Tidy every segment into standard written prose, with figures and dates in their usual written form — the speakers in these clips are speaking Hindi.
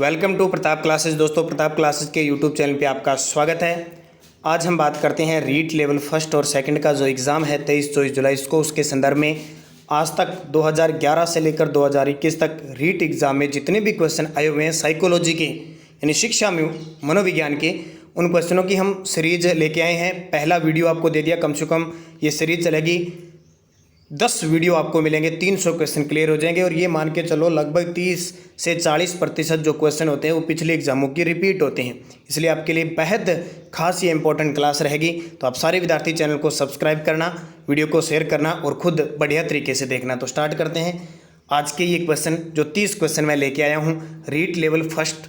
Welcome to Pratap classes. दोस्तों, प्रताप क्लासेस के यूट्यूब चैनल पे आपका स्वागत है। आज हम बात करते हैं रीट लेवल फर्स्ट और सेकंड का जो एग्ज़ाम है 23-24 जुलाई को, उसके संदर्भ में आज तक 2011 से लेकर 2021 तक रीट एग्ज़ाम में जितने भी क्वेश्चन आए हुए हैं साइकोलॉजी के यानी शिक्षा में मनोविज्ञान के, उन क्वेश्चनों की हम सीरीज लेके आए हैं। पहला वीडियो आपको दे दिया, कम से कम ये सीरीज चलेगी 10 वीडियो आपको मिलेंगे, 300 क्वेश्चन क्लियर हो जाएंगे। और ये मान के चलो लगभग 30 से 40% जो क्वेश्चन होते हैं वो पिछले एग्जामों की रिपीट होते हैं, इसलिए आपके लिए बेहद खास ये इंपॉर्टेंट क्लास रहेगी। तो आप सारे विद्यार्थी चैनल को सब्सक्राइब करना, वीडियो को शेयर करना और खुद बढ़िया तरीके से देखना। तो स्टार्ट करते हैं आज के ये क्वेश्चन, जो 30 क्वेश्चन मैं लेके आया हूँ। रीट लेवल फर्स्ट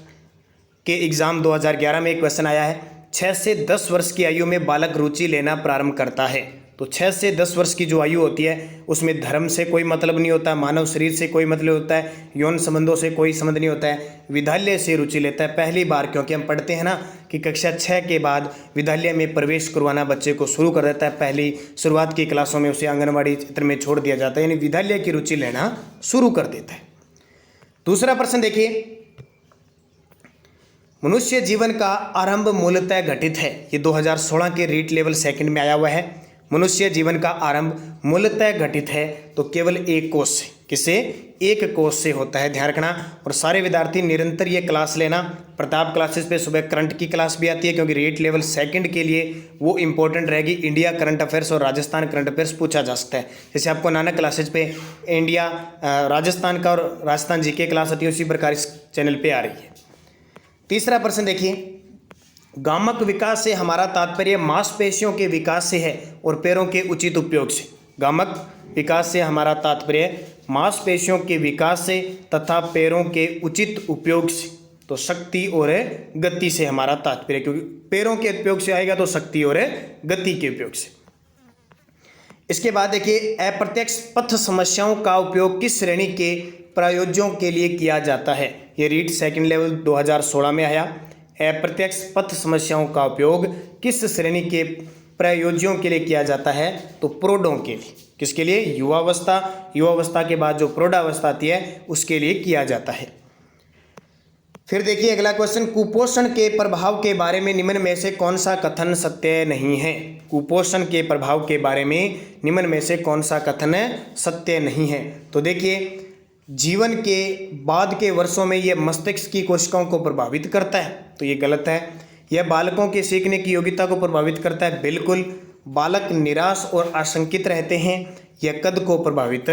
के एग्ज़ाम 2011 में एक क्वेश्चन आया है, 6 से 10 वर्ष की आयु में बालक रुचि लेना प्रारंभ करता है। तो 6 से 10 वर्ष की जो आयु होती है उसमें धर्म से कोई मतलब नहीं होता, मानव शरीर से कोई मतलब होता है, यौन संबंधों से कोई संबंध नहीं होता है। विद्यालय से रुचि लेता है पहली बार, क्योंकि हम पढ़ते हैं ना कि कक्षा 6 के बाद विद्यालय में प्रवेश करवाना बच्चे को शुरू कर देता है। पहली शुरुआत की क्लासों में उसे आंगनबाड़ी क्षेत्र में छोड़ दिया जाता है, यानी विद्यालय की रुचि लेना शुरू कर देता है। दूसरा प्रश्न देखिए, मनुष्य जीवन का आरंभ मूलतः घटित है। ये 2016 के रीट लेवल सेकंड में आया हुआ है। मनुष्य जीवन का आरंभ मूलतः घटित है तो केवल एक कोष से, किसे? एक कोष से होता है, ध्यान रखना। और सारे विद्यार्थी निरंतर ये क्लास लेना। प्रताप क्लासेस पे सुबह करंट की क्लास भी आती है, क्योंकि रीट लेवल सेकंड के लिए वो इंपॉर्टेंट रहेगी। इंडिया करंट अफेयर्स और राजस्थान करंट अफेयर्स पूछा जा सकता है। जैसे आपको नानक क्लासेस पे इंडिया राजस्थान का और राजस्थान जीके क्लास आती है, उसी प्रकार इस चैनल पर आ रही है। तीसरा प्रश्न देखिए, गामक विकास से हमारा तात्पर्य मांसपेशियों के विकास से है और पैरों के उचित उपयोग से। गामक विकास से हमारा तात्पर्य मांसपेशियों के विकास से तथा पैरों के उचित उपयोग से। तो शक्ति और गति से हमारा तात्पर्य, क्योंकि पैरों के उपयोग से आएगा तो शक्ति और गति के उपयोग से। इसके बाद देखिए, अप्रत्यक्ष पथ समस्याओं का उपयोग किस श्रेणी के प्रयोज्यों के लिए किया जाता है। ये रीट सेकंड लेवल 2016 में आया। अप्रत्यक्ष पथ समस्याओं का उपयोग किस श्रेणी के प्रयोज्यों के लिए किया जाता है? तो प्रौढ़ों के लिए। किसके लिए? युवावस्था। युवावस्था के बाद जो प्रौढ़ावस्था आती है उसके लिए किया जाता है। फिर देखिए अगला क्वेश्चन, कुपोषण के प्रभाव के बारे में निम्न में से कौन सा कथन सत्य नहीं है। कुपोषण के प्रभाव के बारे में निम्न में से कौन सा कथन सत्य नहीं है? तो देखिए, जीवन के बाद के वर्षों में यह मस्तिष्क की कोशिकाओं को प्रभावित करता है, तो ये गलत है। यह बालकों के सीखने की योग्यता को प्रभावित करता है, बिल्कुल। बालक निराश और आशंकित रहते हैं, यह कद को प्रभावित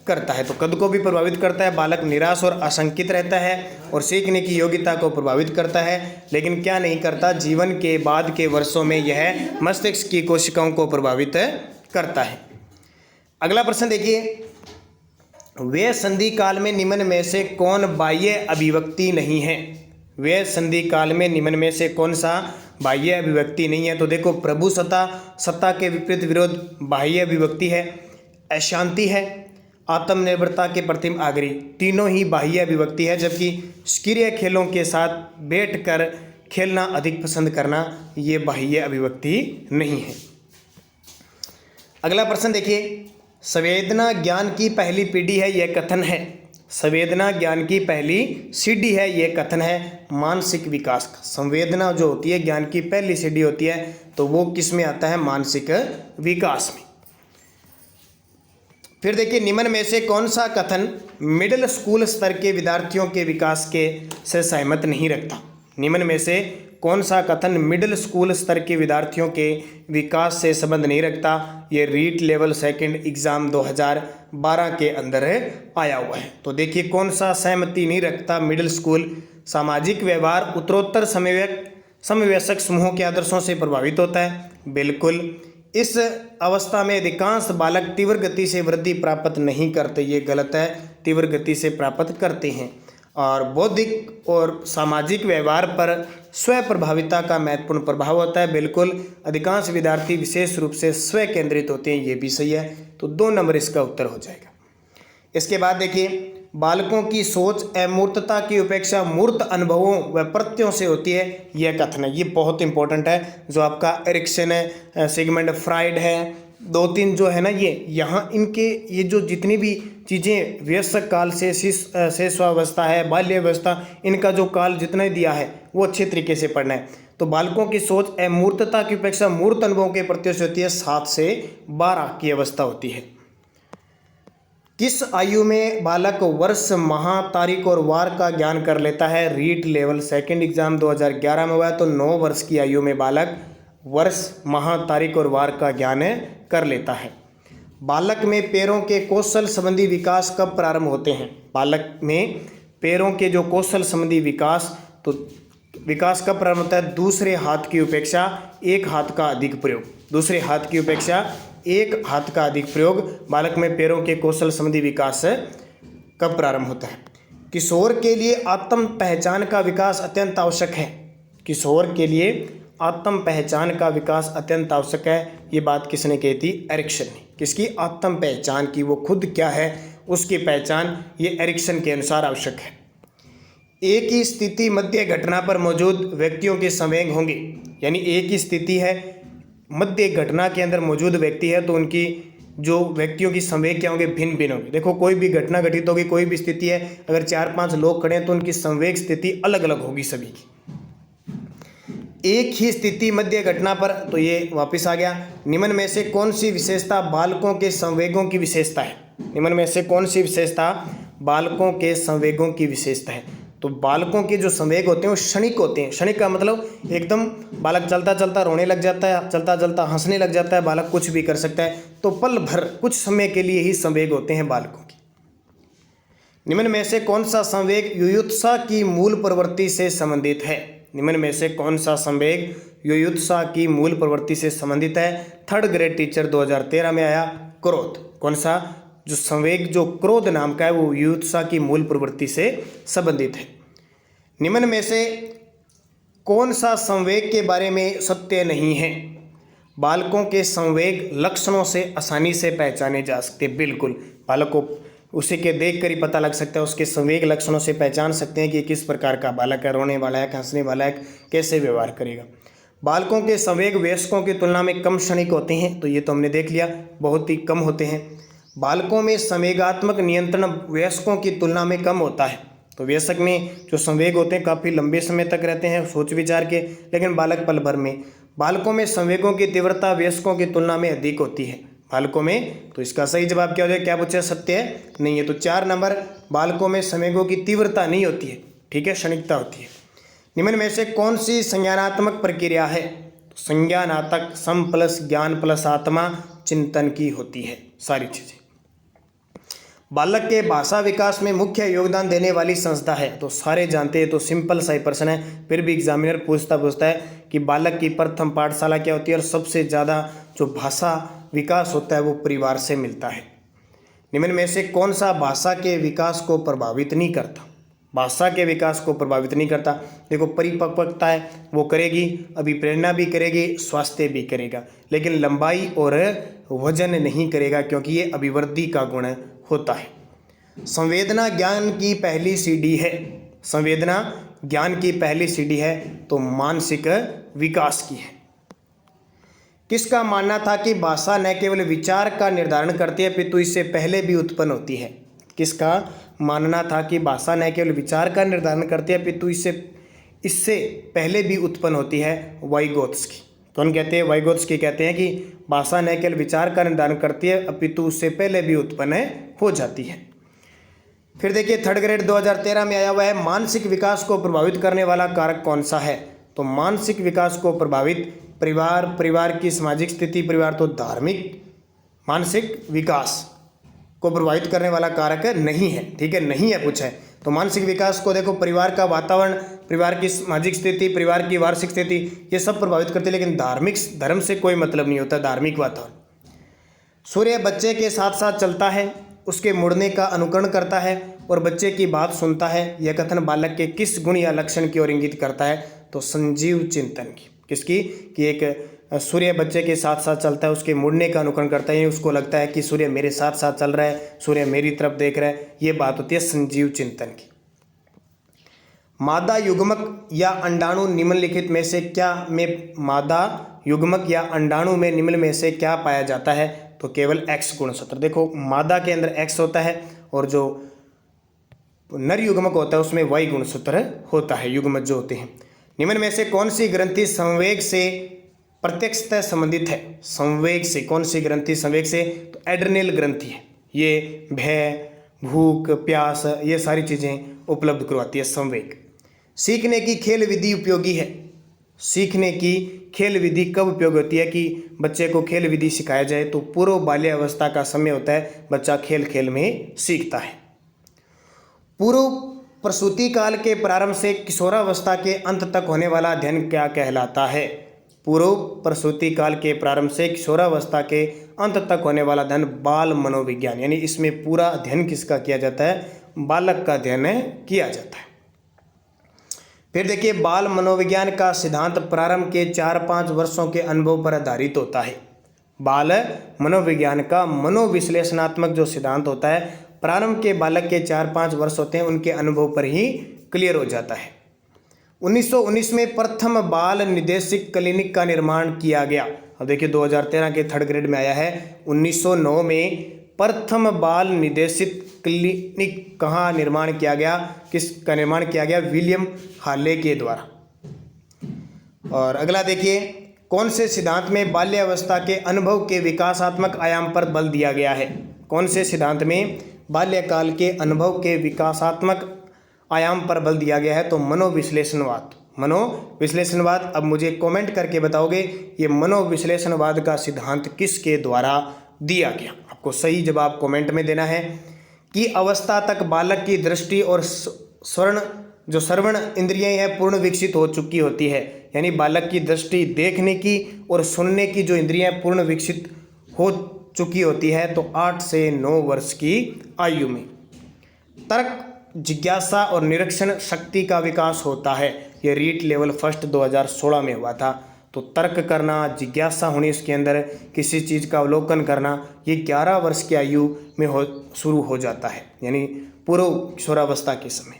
करता है। तो कद को भी प्रभावित करता है, बालक निराश और आशंकित रहता है और सीखने की योग्यता को प्रभावित करता है, लेकिन क्या नहीं करता? जीवन के बाद के वर्षों में यह मस्तिष्क की कोशिकाओं को प्रभावित करता है। अगला प्रश्न देखिए, वे संधि काल में निम्न में से कौन बाह्य अभिव्यक्ति नहीं है। वे संधि काल में निम्न में से कौन सा बाह्य अभिव्यक्ति नहीं है? तो देखो, प्रभु सत्ता के विपरीत विरोध बाह्य अभिव्यक्ति है, अशांति है, आत्मनिर्भरता के प्रतिम आगरी, तीनों ही बाह्य अभिव्यक्ति है। जबकि सक्रिय खेलों के साथ बैठकर खेलना अधिक पसंद करना ये बाह्य अभिव्यक्ति नहीं है। अगला प्रश्न देखिए, संवेदना ज्ञान की पहली पीढ़ी है, यह कथन है। संवेदना ज्ञान की पहली सीढ़ी है, यह कथन है मानसिक विकास का। संवेदना जो होती है ज्ञान की पहली सीढ़ी होती है, तो वो किस में आता है? मानसिक विकास में। फिर देखिए, निम्न में से कौन सा कथन मिडिल स्कूल स्तर के विद्यार्थियों के विकास के से सहमत नहीं रखता। निम्न में से कौन सा कथन मिडिल स्कूल स्तर के विद्यार्थियों के विकास से संबंध नहीं रखता? ये रीट लेवल सेकंड एग्ज़ाम 2012 के अंदर आया हुआ है। तो देखिए, कौन सा सहमति नहीं रखता? Middle school. सामाजिक व्यवहार उत्तरोत्तर समवयस्क समूहों के आदर्शों से प्रभावित होता है, बिल्कुल। इस अवस्था में अधिकांश बालक तीव्र गति से वृद्धि प्राप्त नहीं करते, ये गलत है, तीव्र गति से प्राप्त करते हैं। और बौद्धिक और सामाजिक व्यवहार पर स्व प्रभाविता का महत्वपूर्ण प्रभाव होता है, बिल्कुल। अधिकांश विद्यार्थी विशेष रूप से स्व केंद्रित होते हैं, ये भी सही है। तो 2 नंबर इसका उत्तर हो जाएगा। इसके बाद देखिए, बालकों की सोच अमूर्तता की उपेक्षा मूर्त अनुभवों व प्रत्ययों से होती है, यह कथन है। ये बहुत इंपॉर्टेंट है, जो आपका एरिक्सन है, सिगमंड फ्राइड है, दो तीन जो है ना ये यहाँ इनके ये जो जितनी भी चीज़ें वयस्क काल से शिशुअवस्था है, बाल्यावस्था, इनका जो काल जितना दिया है वो अच्छे तरीके से पढ़ना है। तो बालकों की सोच अमूर्तता की अपेक्षा मूर्त अनुभवों के प्रति होती है 7 से 12 की अवस्था होती है। किस आयु में बालक वर्ष, माह, तारीख और वार का ज्ञान कर लेता है? रीट लेवल सेकंड एग्जाम 2011 में हुआ है। तो 9 वर्ष की आयु में बालक वर्ष, माह, तारीख और वार का ज्ञान कर लेता है। बालक में पैरों के कौशल संबंधी विकास कब प्रारंभ होते हैं? बालक में पैरों के जो कौशल संबंधी विकास कब प्रारंभ होता है? दूसरे हाथ की उपेक्षा एक हाथ का अधिक प्रयोग। दूसरे हाथ की उपेक्षा एक हाथ का अधिक प्रयोग बालक में पैरों के कौशल संबंधी विकास कब प्रारंभ होता है? किशोर के लिए आत्म पहचान का विकास अत्यंत आवश्यक है। किशोर के लिए आत्म पहचान का विकास अत्यंत आवश्यक है। ये बात किसने कही थी? एरिक्सन ने। किसकी? आत्म पहचान की, वो खुद क्या है उसकी पहचान, ये एरिक्सन के अनुसार आवश्यक है। एक ही स्थिति मध्य घटना पर मौजूद व्यक्तियों के संवेग होंगे, यानी एक ही स्थिति है, मध्य घटना के अंदर मौजूद व्यक्ति है तो उनकी जो व्यक्तियों की संवेग क्या होंगे? भिन्न भिन्न होंगे। देखो कोई भी घटना घटित होगी, कोई भी स्थिति है, अगर 4-5 लोग खड़े हैं तो उनकी संवेग स्थिति अलग अलग होगी सभी की। एक ही स्थिति मध्य घटना पर, तो ये वापस आ गया। निम्न में से कौन सी विशेषता बालकों के संवेगों की विशेषता है? निम्न में से कौन सी विशेषता बालकों के संवेगों की विशेषता है? तो बालकों के जो संवेग होते हैं वो क्षणिक होते हैं। क्षणिक का मतलब एकदम बालक चलता चलता रोने लग जाता है, चलता चलता हंसने लग जाता है, बालक कुछ भी कर सकता है। तो पल भर कुछ समय के लिए ही संवेग होते हैं बालकों के। निम्न में से कौन सा संवेग युयुत्सा की मूल प्रवृत्ति से संबंधित है? निम्न में से कौन सा संवेग युयुत्सा की मूल प्रवृत्ति से संबंधित है? 3rd ग्रेड टीचर 2013 में आया, क्रोध। कौन सा? जो संवेग जो क्रोध नाम का है वो युयुत्सा की मूल प्रवृत्ति से संबंधित है। निम्न में से कौन सा संवेग के बारे में सत्य नहीं है? बालकों के संवेग लक्षणों से आसानी से पहचाने जा सकते। बिल्कुल, बालक को उसी के देख कर ही पता लग सकता है, उसके संवेग लक्षणों से पहचान सकते हैं कि किस प्रकार का बालक है, रोने वाला है, हंसने वाला है, कैसे व्यवहार करेगा। बालकों के संवेग वयस्कों की तुलना में कम क्षणिक होते हैं, तो ये तो हमने देख लिया, बहुत ही कम होते हैं। बालकों में संवेगात्मक नियंत्रण वयस्कों की तुलना में कम होता है। तो वयस्क में जो संवेग होते हैं काफ़ी लंबे समय तक रहते हैं सोच विचार के, लेकिन बालक पल भर में। बालकों में संवेगों की तीव्रता वयस्कों की तुलना में अधिक होती है बालकों में। तो इसका सही जवाब क्या हो जाए? क्या पूछा? सत्य है नहीं है। तो 4 नंबर, बालकों में संवेगों की तीव्रता नहीं होती है, ठीक है, क्षणिकता होती है। निम्न में से कौन सी संज्ञानात्मक प्रक्रिया है? तो संज्ञानात्मक सम प्लस ज्ञान प्लस आत्मा चिंतन की होती है सारी चीज़ें। बालक के भाषा विकास में मुख्य योगदान देने वाली संस्था है? तो सारे जानते हैं, तो सिंपल सा ही प्रश्न है, फिर भी एग्जामिनर पूछता है कि बालक की प्रथम पाठशाला क्या होती है, और सबसे ज़्यादा जो भाषा विकास होता है वो परिवार से मिलता है। निम्न में से कौन सा भाषा के विकास को प्रभावित नहीं करता? भाषा के विकास को प्रभावित नहीं करता। देखो परिपक्वता है वो करेगी, अभिप्रेरणा भी करेगी, स्वास्थ्य भी करेगा, लेकिन लंबाई और वजन नहीं करेगा, क्योंकि ये अभिवृद्धि का गुण होता है। संवेदना ज्ञान की पहली सीढ़ी है। संवेदना ज्ञान की पहली सीढ़ी है, तो मानसिक विकास की है। किसका मानना था कि भाषा न केवल विचार का निर्धारण करती है अपितु इससे पहले भी उत्पन्न होती है? किसका मानना था कि भाषा न केवल विचार का निर्धारण करती है अपितु इससे पहले भी उत्पन्न होती है? वाइगोत्स्की। कौन कहते हैं? वाइगोत्स्की कहते हैं कि भाषा न केवल विचार का निर्धारण करती है अपितु उससे पहले भी उत्पन्न हो जाती है। फिर देखिए 3rd ग्रेड 2013 में आया हुआ है, मानसिक विकास को प्रभावित करने वाला कारक कौन सा है? तो मानसिक विकास को प्रभावित परिवार की सामाजिक स्थिति, परिवार तो धार्मिक, मानसिक विकास को प्रभावित करने वाला कारक नहीं है, ठीक है, नहीं है पूछा है। तो मानसिक विकास को देखो परिवार का वातावरण, परिवार की सामाजिक स्थिति, परिवार की वार्षिक स्थिति, ये सब प्रभावित करते हैं, लेकिन धार्मिक धर्म से कोई मतलब नहीं होता, धार्मिक वातावरण। सूर्य बच्चे के साथ साथ चलता है, उसके मुड़ने का अनुकरण करता है और बच्चे की बात सुनता है। यह कथन बालक के किस गुण या लक्षण की ओर इंगित करता है? तो संजीव चिंतन की। किसकी? कि एक सूर्य बच्चे के साथ साथ चलता है, उसके मुड़ने का अनुकरण करता है, उसको लगता है कि सूर्य मेरे साथ साथ चल रहा है, सूर्य मेरी तरफ देख रहा है, ये बात होती है संजीव चिंतन की। मादा युग्मक या अंडाणु निम्नलिखित में से क्या में मादा युग्मक या अंडाणु में निम्न में से क्या पाया जाता है? तो केवल एक्स गुणसूत्र। देखो मादा के अंदर एक्स होता है और जो नर युग्मक होता है उसमें वाई गुणसूत्र होता है, युग्मक जो होते हैं। निम्न में से कौन सी ग्रंथि संवेग से प्रत्यक्षतः संबंधित है? संवेग से कौन सी ग्रंथि संवेग से? तो एड्रेनल ग्रंथि है। ये भय, भूख, प्यास ये सारी चीज़ें उपलब्ध करवाती है संवेग। सीखने की खेल विधि उपयोगी है। सीखने की खेल विधि कब उपयोग होती है कि बच्चे को खेल विधि सिखाया जाए? तो पूर्व बाल्यावस्था का समय होता है, बच्चा खेल खेल में सीखता है। पूर्व प्रसूति काल के प्रारंभ से किशोरावस्था के अंत तक होने वाला अध्ययन क्या कहलाता है? पूर्व प्रसूति काल के प्रारंभ से किशोरावस्था के अंत तक होने वाला अध्ययन बाल मनोविज्ञान, यानी इसमें पूरा अध्ययन किसका किया जाता है? बालक का अध्ययन किया जाता है। फिर देखिए, बाल मनोविज्ञान का सिद्धांत प्रारंभ के 4-5 वर्षों के अनुभव पर आधारित होता है। बाल मनोविज्ञान का मनोविश्लेषणात्मक जो सिद्धांत होता है, प्रारंभ के बालक के 4-5 वर्ष होते हैं, उनके अनुभव पर ही क्लियर हो जाता है। 1919 में प्रथम बाल निर्देशित क्लिनिक का निर्माण किया गया। अब देखिए 2013 के 3rd ग्रेड में आया है। 1909 में प्रथम बाल निर्देशित क्लिनिक कहाँ निर्माण किया गया? किसका निर्माण किया गया? विलियम हाले के द्वारा। और अगला देखिए, कौन से सिद्धांत में बाल्यावस्था के अनुभव के विकासात्मक आयाम पर बल दिया गया है? कौन से सिद्धांत में बाल्यकाल के अनुभव के विकासात्मक आयाम पर बल दिया गया है? तो मनोविश्लेषणवाद। मनोविश्लेषणवाद। अब मुझे कमेंट करके बताओगे ये मनोविश्लेषणवाद का सिद्धांत किसके द्वारा दिया गया? आपको सही जवाब कमेंट में देना है। कि अवस्था तक बालक की दृष्टि और श्रवण इंद्रियां हैं पूर्ण विकसित हो चुकी होती है, यानी बालक की दृष्टि देखने की और सुनने की जो इंद्रियां पूर्ण विकसित हो चुकी होती है, तो 8 से 9 वर्ष की आयु में। तर्क, जिज्ञासा और निरीक्षण शक्ति का विकास होता है। ये रीट लेवल फर्स्ट 2016 में हुआ था। तो तर्क करना, जिज्ञासा होनी इसके अंदर, किसी चीज़ का अवलोकन करना, ये 11 वर्ष की आयु में शुरू हो जाता है, यानी पूर्व किशोरावस्था के समय।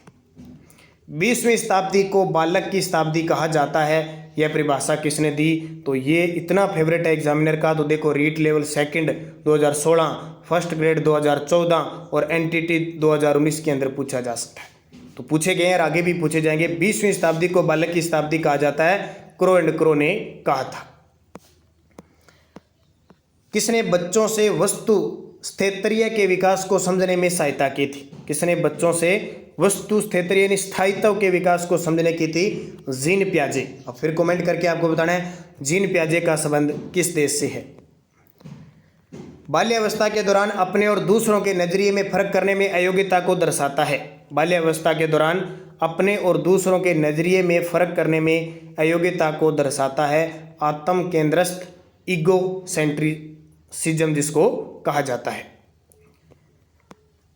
20वीं शताब्दी को बालक की शताब्दी कहा जाता है। यह परिभाषा किसने दी? तो ये इतना फेवरेट है एग्जामिनर का। तो देखो, REET level second 2016, first grade 2014 और एनटीटी 2019 के अंदर पूछा जा सकता है। तो पूछे गए हैं और आगे भी पूछे जाएंगे। 20वीं शताब्दी को बालक की शताब्दी कहा जाता है, क्रो एंड क्रो ने कहा था। किसने बच्चों से वस्तु स्थैर्य के विकास को समझने में सहायता की थी? किसने बच्चों से वस्तु स्थैर्य यानी स्थायित्व के विकास को समझने की थी? जीन पियाजे। अब फिर कमेंट करके आपको बताना है जीन पियाजे का संबंध किस देश से है। बाल्यावस्था के दौरान अपने और दूसरों के नजरिए में फर्क करने में अयोग्यता को दर्शाता है। बाल्यावस्था के दौरान अपने और दूसरों के नजरिए में फर्क करने में अयोग्यता को दर्शाता है। आत्म केंद्रस्थ ईगोसेंट्रिसिज्म जिसको कहा जाता है।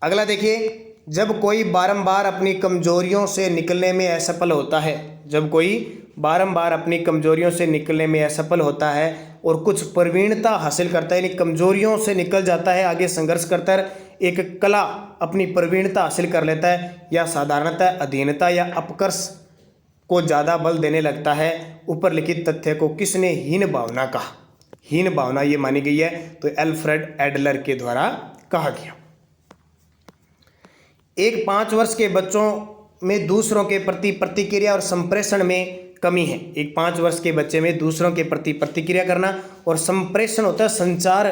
अगला देखिए, जब कोई बारंबार अपनी कमजोरियों से निकलने में असफल होता है, जब कोई बारंबार अपनी कमजोरियों से निकलने में असफल होता है और कुछ प्रवीणता हासिल करता है, यानी कमजोरियों से निकल जाता है, आगे संघर्ष करता है, एक कला अपनी प्रवीणता हासिल कर लेता है, या साधारणतः अधीनता या अपकर्ष को ज़्यादा बल देने लगता है, ऊपर लिखित तथ्य को किसने हीन भावना कहा? हीन भावना ये मानी गई है, तो एल्फ्रेड एडलर के द्वारा कहा गया। एक 5 वर्ष के बच्चों में दूसरों के प्रति प्रतिक्रिया और संप्रेषण में कमी है। एक 5 वर्ष के बच्चे में दूसरों के प्रति प्रतिक्रिया करना और संप्रेषण होता है, संचार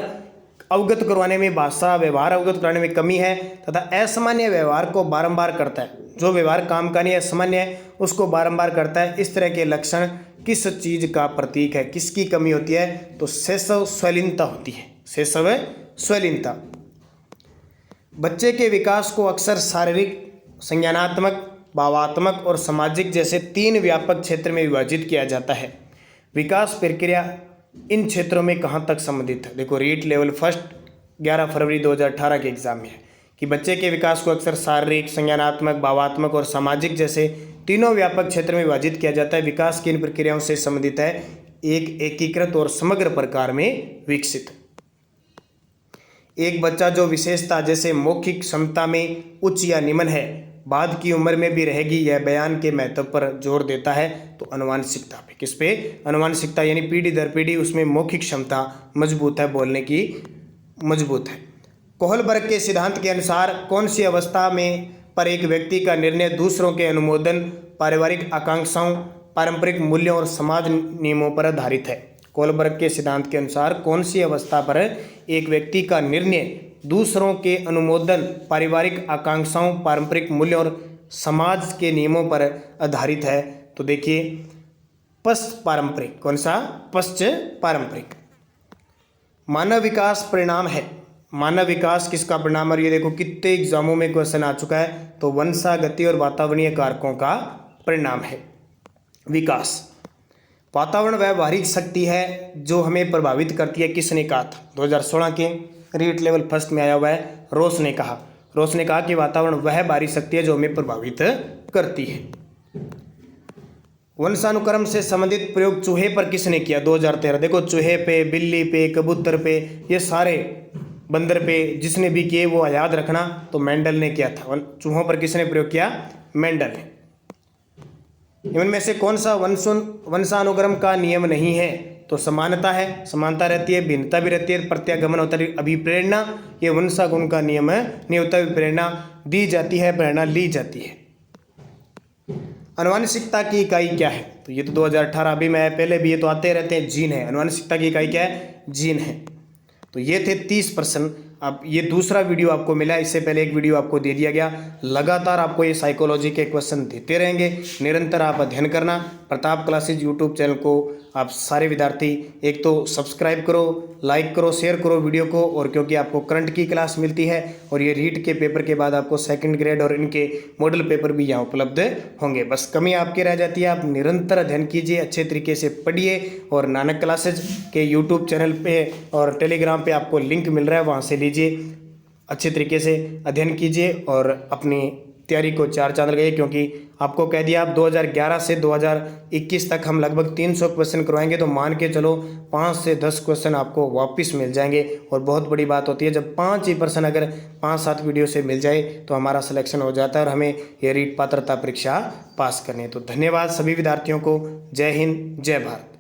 अवगत करवाने में, भाषा व्यवहार अवगत कराने में कमी है, तथा असामान्य व्यवहार को बारंबार करता है। जो व्यवहार काम का नहीं है, असामान्य है, उसको बारंबार करता है। इस तरह के लक्षण किस चीज का प्रतीक है? किसकी कमी होती है? तो शैशव स्वलीनता होती है। शैशव स्वलीनता। बच्चे के विकास को अक्सर शारीरिक, संज्ञानात्मक, भावात्मक और सामाजिक जैसे 3 व्यापक क्षेत्र में विभाजित किया जाता है। विकास प्रक्रिया इन क्षेत्रों में कहाँ तक संबंधित है? देखो, रीट लेवल फर्स्ट 11 फरवरी 2018 के एग्जाम में है कि बच्चे के विकास को अक्सर शारीरिक, संज्ञानात्मक, भावात्मक और सामाजिक जैसे 3 व्यापक क्षेत्र में विभाजित किया जाता है। विकास की इन प्रक्रियाओं से संबंधित है एक एकीकृत और समग्र प्रकार में विकसित। एक बच्चा जो विशेषता जैसे मौखिक क्षमता में उच्च या निम्न है, बाद की उम्र में भी रहेगी, यह बयान के महत्व पर जोर देता है। तो अनुवांशिकता पे, किस पे? अनुवांशिकता, यानी पीढ़ी दर पीढ़ी उसमें मौखिक क्षमता मजबूत है, बोलने की मजबूत है। कोहलबर्ग के सिद्धांत के अनुसार कौन सी अवस्था में पर एक व्यक्ति का निर्णय दूसरों के अनुमोदन, पारिवारिक आकांक्षाओं, पारंपरिक मूल्यों और समाज नियमों पर आधारित है? कोहलबर्ग के सिद्धांत के अनुसार कौन सी अवस्था पर एक व्यक्ति का निर्णय दूसरों के अनुमोदन, पारिवारिक आकांक्षाओं, पारंपरिक मूल्यों और समाज के नियमों पर आधारित है? तो देखिए पश्च पारंपरिक। कौन सा? पश्च पारंपरिक। मानव विकास परिणाम है। मानव विकास किसका परिणाम है? ये देखो कितने एग्जामों में क्वेश्चन आ चुका है। तो वंशागति और वातावरणीय कारकों का परिणाम है विकास। वातावरण व्यवहारिक शक्ति है जो हमें प्रभावित करती है, किसने कहा था? 2016 के रीट लेवल फर्स्ट में आया हुआ है, रोस ने कहा। रोस ने कहा कि वातावरण वह बाहरी शक्ति है जो हमें प्रभावित करती है। वंशानुक्रम से संबंधित प्रयोग चूहे पर किसने किया? 2013। देखो चूहे पे, बिल्ली पे, कबूतर पे, ये सारे बंदर पे जिसने भी किए वो याद रखना, तो मेंडल ने किया था। चूहों पर किसने प्रयोग किया? मेंडल ने। इनमें से कौन सा वंशानुक्रम का नियम नहीं है? तो समानता है, समानता रहती है, भिन्नता भी रहती है, प्रत्यागमन होता है, अभिप्रेरणा, ये वंशागुण का नियम है, नहीं होता। प्रेरणा दी जाती है, प्रेरणा ली जाती है। अनुवांशिकता की इकाई क्या है? तो ये तो 2018 अभी मैं पहले भी, ये तो आते रहते हैं, जीन है। अनुवांशिकता की इकाई क्या है? जीन है। तो ये थे 30 प्रश्न। अब ये दूसरा वीडियो आपको मिला, इससे पहले एक वीडियो आपको दे दिया गया। लगातार आपको ये साइकोलॉजी के क्वेश्चन देते रहेंगे, निरंतर आप अध्ययन करना। प्रताप क्लासेज यूट्यूब चैनल को आप सारे विद्यार्थी एक तो सब्सक्राइब करो, लाइक करो, शेयर करो वीडियो को, और क्योंकि आपको करंट की क्लास मिलती है और ये रीट के पेपर के बाद आपको सेकंड ग्रेड और इनके मॉडल पेपर भी यहाँ उपलब्ध होंगे। बस कमी आपकी रह जाती है, आप निरंतर अध्ययन कीजिए, अच्छे तरीके से पढ़िए। और नानक क्लासेज के यूट्यूब चैनल पे और टेलीग्राम पे आपको लिंक मिल रहा है, वहाँ से लीजिए, अच्छे तरीके से अध्ययन कीजिए और अपनी तैयारी को चार चांद लगाइए। क्योंकि आपको कह दिया, आप 2011 से 2021 तक हम लगभग 300 क्वेश्चन करवाएंगे, तो मान के चलो 5 से 10 क्वेश्चन आपको वापस मिल जाएंगे। और बहुत बड़ी बात होती है जब 5 ही पर्सन अगर 5-7 वीडियो से मिल जाए तो हमारा सिलेक्शन हो जाता है और हमें ये रीट पात्रता परीक्षा पास करनी है। तो धन्यवाद सभी विद्यार्थियों को। जय हिंद, जय भारत।